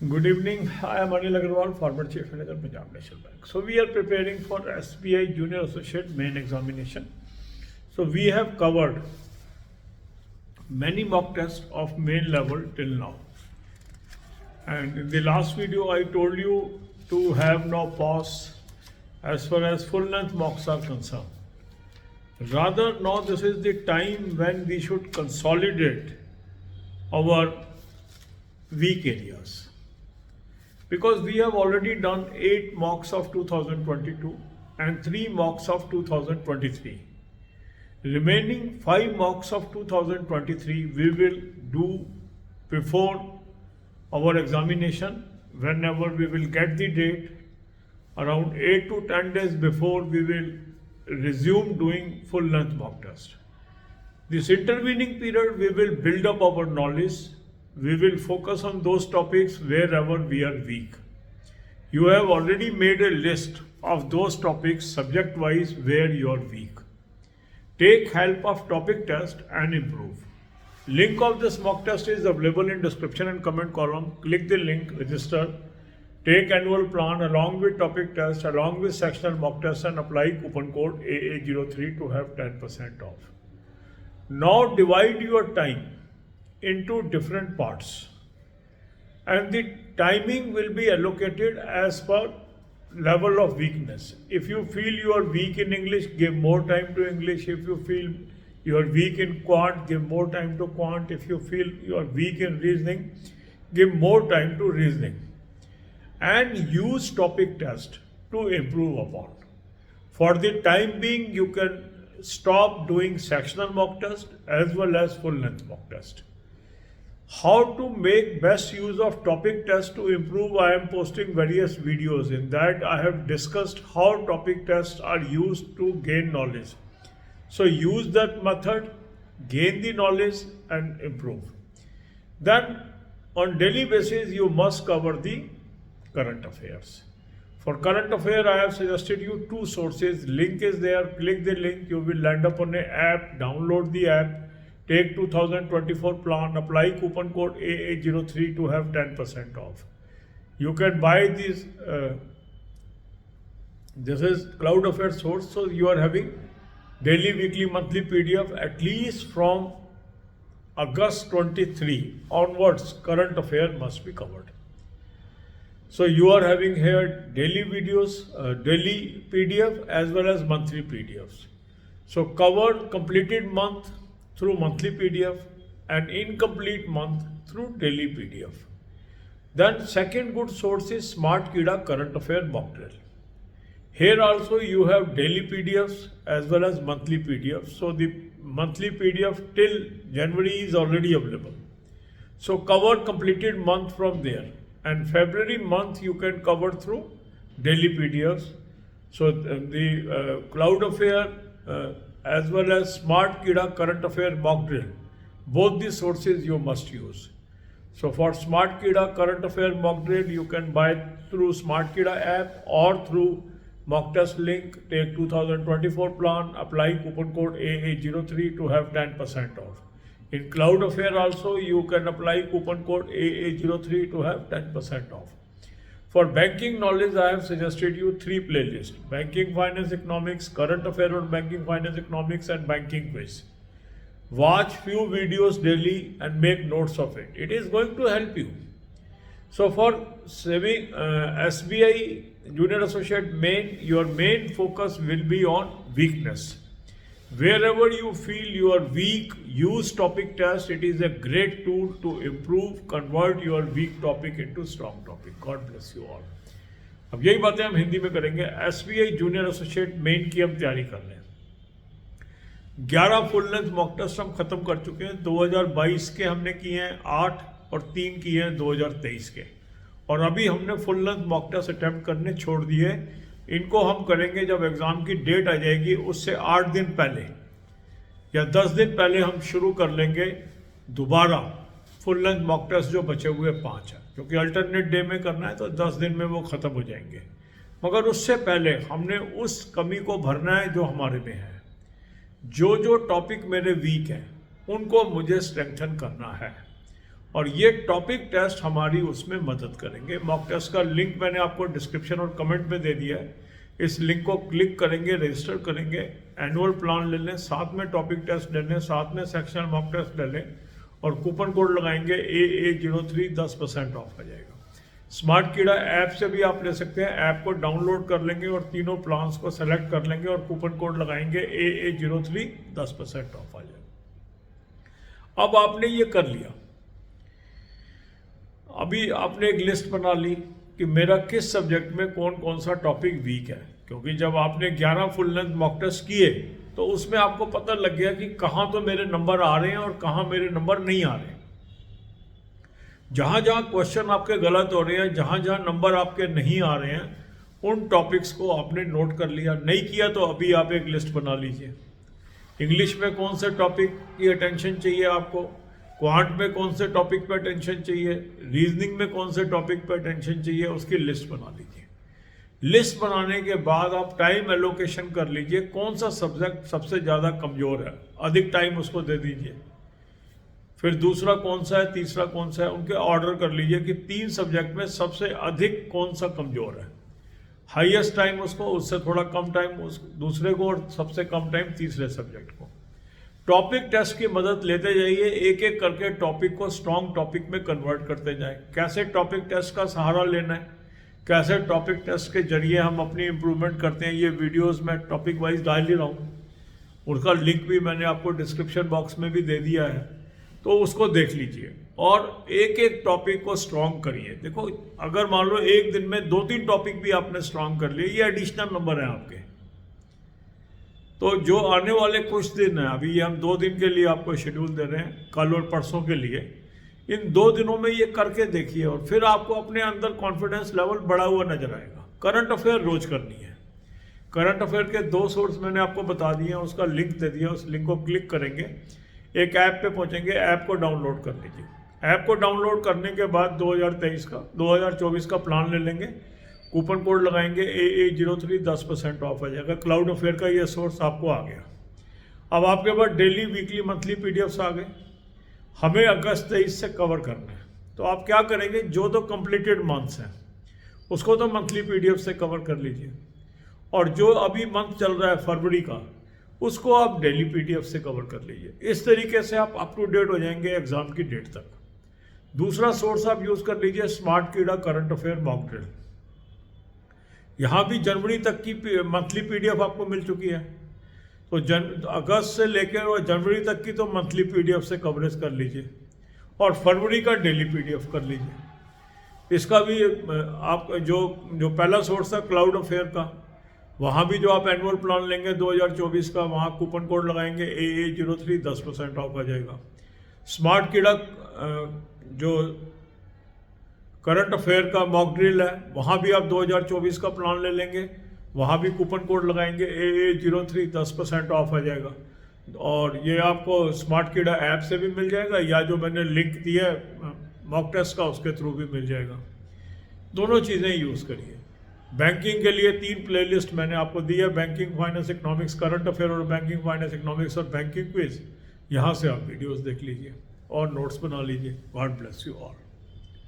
Good evening. I am Anil Agarwal, former Chief Manager, Punjab National Bank. So we are preparing for SBI Junior Associate main examination. So we have covered many mock tests of main level till now. And in the last video, I told you to have no pause as far as full length mocks are concerned. Rather, now this is the time when we should consolidate our weak areas. Because we have already done 8 mocks of 2022 and 3 mocks of 2023. Remaining 5 mocks of 2023 we will do before our examination. Whenever we will get the date, around 8 to 10 days before, we will resume doing full length mock test. This intervening period we will build up our knowledge. We will focus on those topics wherever we are weak. You have already made a list of those topics subject wise where you are weak. Take help of topic test and improve. Link of this mock test is available in description and comment column. Click the link, register, take annual plan along with topic test, along with sectional mock test, and apply coupon code AA03 to have 10% off. Now divide your time into different parts, and the timing will be allocated as per level of weakness. If you feel you are weak in English, give more time to English. If you feel you are weak in quant, give more time to quant. If you feel you are weak in reasoning, give more time to reasoning. And use topic test to improve upon. For the time being, you can stop doing sectional mock test as well as full length mock test. How to make best use of topic test to improve? I am posting various videos. In that I have discussed how topic tests are used to gain knowledge. So use that method, gain the knowledge and improve. Then on daily basis you must cover the current affairs. For current affair, I have suggested you 2 sources. Link is there. Click the link. You will land up on an app. Download the app. Take 2024 plan, apply coupon code AA03 to have 10% off. You can buy this. This is Cloud Affairs source. So you are having daily, weekly, monthly PDF at least from August 23 onwards. Current affair must be covered. So you are having here daily videos, daily PDF as well as monthly PDFs. So cover completed month through monthly PDF and incomplete month through daily PDF. Then second good source is Smart Kida Current Affair Mock Drill. Here also you have daily PDFs as well as monthly PDFs. So the monthly PDF till January is already available. So cover completed month from there. And February month you can cover through daily PDFs. So the Cloud Affair as well as Smart Kida Current Affair Mock Drill, both these sources you must use. So for Smart Kida Current Affair Mock Drill, you can buy through Smart Kida app or through mock test link. Take 2024 plan, apply coupon code AA03 to have 10% off. In Cloud Affair also you can apply coupon code AA03 to have 10% off. For banking knowledge, I have suggested you 3 playlists: Banking Finance Economics, Current Affair on Banking Finance Economics, and Banking Quiz. Watch few videos daily and make notes of it. It is going to help you. So for SBI Junior Associate main, your main focus will be on weakness. Wherever you feel you are weak, use topic test. It is a great tool to improve, convert your weak topic into strong topic. God bless you all. अब यही बातें हम हिंदी में करेंगे. SBI junior associate main की हम तैयारी कर रहे हैं. 11 फुल लेंथ मॉक टेस्ट हम खत्म कर चुके हैं. 2022 के हमने किए हैं 8 और 3 किए हैं 2023 के. और अभी हमने full length mock test attempt करने छोड़ दिए. इनको हम करेंगे जब एग्ज़ाम की डेट आ जाएगी, उससे 8 दिन पहले या 10 दिन पहले हम शुरू कर लेंगे दोबारा फुल लेंथ मॉक टेस्ट जो बचे हुए 5 हैं, क्योंकि अल्टरनेट डे में करना है तो 10 दिन में वो ख़त्म हो जाएंगे. मगर उससे पहले हमने उस कमी को भरना है जो हमारे में है. जो टॉपिक मेरे वीक हैं उनको मुझे स्ट्रेंथन करना है. और ये टॉपिक टेस्ट हमारी उसमें मदद करेंगे। मॉक टेस्ट का लिंक मैंने आपको डिस्क्रिप्शन और कमेंट में दे दिया है। इस लिंक को क्लिक करेंगे, रजिस्टर करेंगे, एनुअल प्लान ले लें, साथ में टॉपिक टेस्ट ले लें, साथ में सेक्शनल मॉक टेस्ट ले लें और कूपन कोड लगाएंगे AA03, 10% ऑफ आ जाएगा। स्मार्ट कीड़ा ऐप से भी आप ले सकते हैं। ऐप को डाउनलोड कर लेंगे और तीनों प्लान्स को सेलेक्ट कर लेंगे और कूपन कोड लगाएंगे AA03, 10% ऑफ आ जाएगा। अब आपने ये कर लिया, अभी आपने एक लिस्ट बना ली कि मेरा किस सब्जेक्ट में कौन कौन सा टॉपिक वीक है, क्योंकि जब आपने 11 फुल लेंथ मॉक टेस्ट किए तो उसमें आपको पता लग गया कि कहाँ तो मेरे नंबर आ रहे हैं और कहाँ मेरे नंबर नहीं आ रहे हैं। जहाँ जहाँ क्वेश्चन आपके गलत हो रहे हैं, जहाँ जहाँ नंबर आपके नहीं आ रहे हैं, उन टॉपिक्स को आपने नोट कर लिया। नहीं किया तो अभी आप एक लिस्ट बना लीजिए। इंग्लिश में कौन से टॉपिक की अटेंशन चाहिए आपको, क्वांट में कौन से टॉपिक पे अटेंशन चाहिए, रीजनिंग में कौन से टॉपिक पे अटेंशन चाहिए, उसकी लिस्ट बना लीजिए। लिस्ट बनाने के बाद आप टाइम एलोकेशन कर लीजिए, कौन सा सब्जेक्ट सबसे ज़्यादा कमज़ोर है, अधिक टाइम उसको दे दीजिए। फिर दूसरा कौन सा है, तीसरा कौन सा है, उनके ऑर्डर कर लीजिए कि 3 सब्जेक्ट में सबसे अधिक कौन सा कमज़ोर है। हाईएस्ट टाइम उसको, उससे थोड़ा कम टाइम उस दूसरे को, और सबसे कम टाइम तीसरे सब्जेक्ट को। टॉपिक टेस्ट की मदद लेते जाइए, एक एक करके टॉपिक को स्ट्रॉन्ग टॉपिक में कन्वर्ट करते जाएं। कैसे टॉपिक टेस्ट का सहारा लेना है, कैसे टॉपिक टेस्ट के जरिए हम अपनी इम्प्रूवमेंट करते हैं, ये वीडियोस मैं टॉपिक वाइज डाल ही रहा हूँ। उनका लिंक भी मैंने आपको डिस्क्रिप्शन बॉक्स में भी दे दिया है, तो उसको देख लीजिए और एक एक टॉपिक को स्ट्रॉन्ग करिए। देखो, अगर मान लो एक दिन में 2-3 टॉपिक भी आपने स्ट्रॉन्ग कर लिए, ये एडिशनल नंबर है आपके। तो जो आने वाले कुछ दिन हैं, अभी ये हम 2 दिन के लिए आपको शेड्यूल दे रहे हैं, कल और परसों के लिए, इन 2 दिनों में ये करके देखिए और फिर आपको अपने अंदर कॉन्फिडेंस लेवल बढ़ा हुआ नजर आएगा। करंट अफेयर रोज करनी है। करंट अफेयर के 2 सोर्स मैंने आपको बता दिए हैं, उसका लिंक दे दिया, उस लिंक को क्लिक करेंगे, एक ऐप पे पहुंचेंगे, ऐप को डाउनलोड कर लीजिए। ऐप को डाउनलोड करने के बाद 2024 का प्लान ले लेंगे, कूपन कोड लगाएंगे AA03, 10% ऑफ आ जाएगा। क्लाउड अफेयर का ये सोर्स आपको आ गया। अब आपके पास डेली, वीकली, मंथली PDFs आ गए। हमें अगस्त 23 से कवर करना है, तो आप क्या करेंगे, जो तो कंप्लीटेड मंथ्स हैं उसको तो मंथली PDF से कवर कर लीजिए, और जो अभी मंथ चल रहा है फरवरी का, उसको आप डेली PDF से कवर कर लीजिए। इस तरीके से आप अप टू डेट हो जाएंगे एग्जाम की डेट तक। दूसरा सोर्स आप यूज कर लीजिए स्मार्ट कीड़ा करंट अफेयर मॉक ड्रिल। यहाँ भी जनवरी तक की मंथली PDF आपको मिल चुकी है, तो अगस्त से लेकर और जनवरी तक की तो मंथली PDF से कवरेज कर लीजिए और फरवरी का डेली PDF कर लीजिए। इसका भी आप जो पहला सोर्स था क्लाउड अफेयर का, वहाँ भी जो आप एनुअल प्लान लेंगे 2024 का, वहाँ कूपन कोड लगाएंगे AA03, 10% ऑफ आ जाएगा। स्मार्ट कीड़ा जो करंट अफेयर का मॉक ड्रिल है, वहाँ भी आप 2024 का प्लान ले लेंगे, वहाँ भी कूपन कोड लगाएंगे AA03, 10% ऑफ आ जाएगा। और ये आपको स्मार्ट कीड़ा ऐप से भी मिल जाएगा, या जो मैंने लिंक दिया है मॉक टेस्ट का उसके थ्रू भी मिल जाएगा। दोनों चीज़ें यूज़ करिए। बैंकिंग के लिए 3 प्लेलिस्ट मैंने आपको दी है, banking, finance, economics, current affair और बैंकिंग, फाइनेंस, इकोनॉमिक्स और बैंकिंग क्विज। यहाँ से आप वीडियोस देख लीजिए और नोट्स बना लीजिए। God bless you all.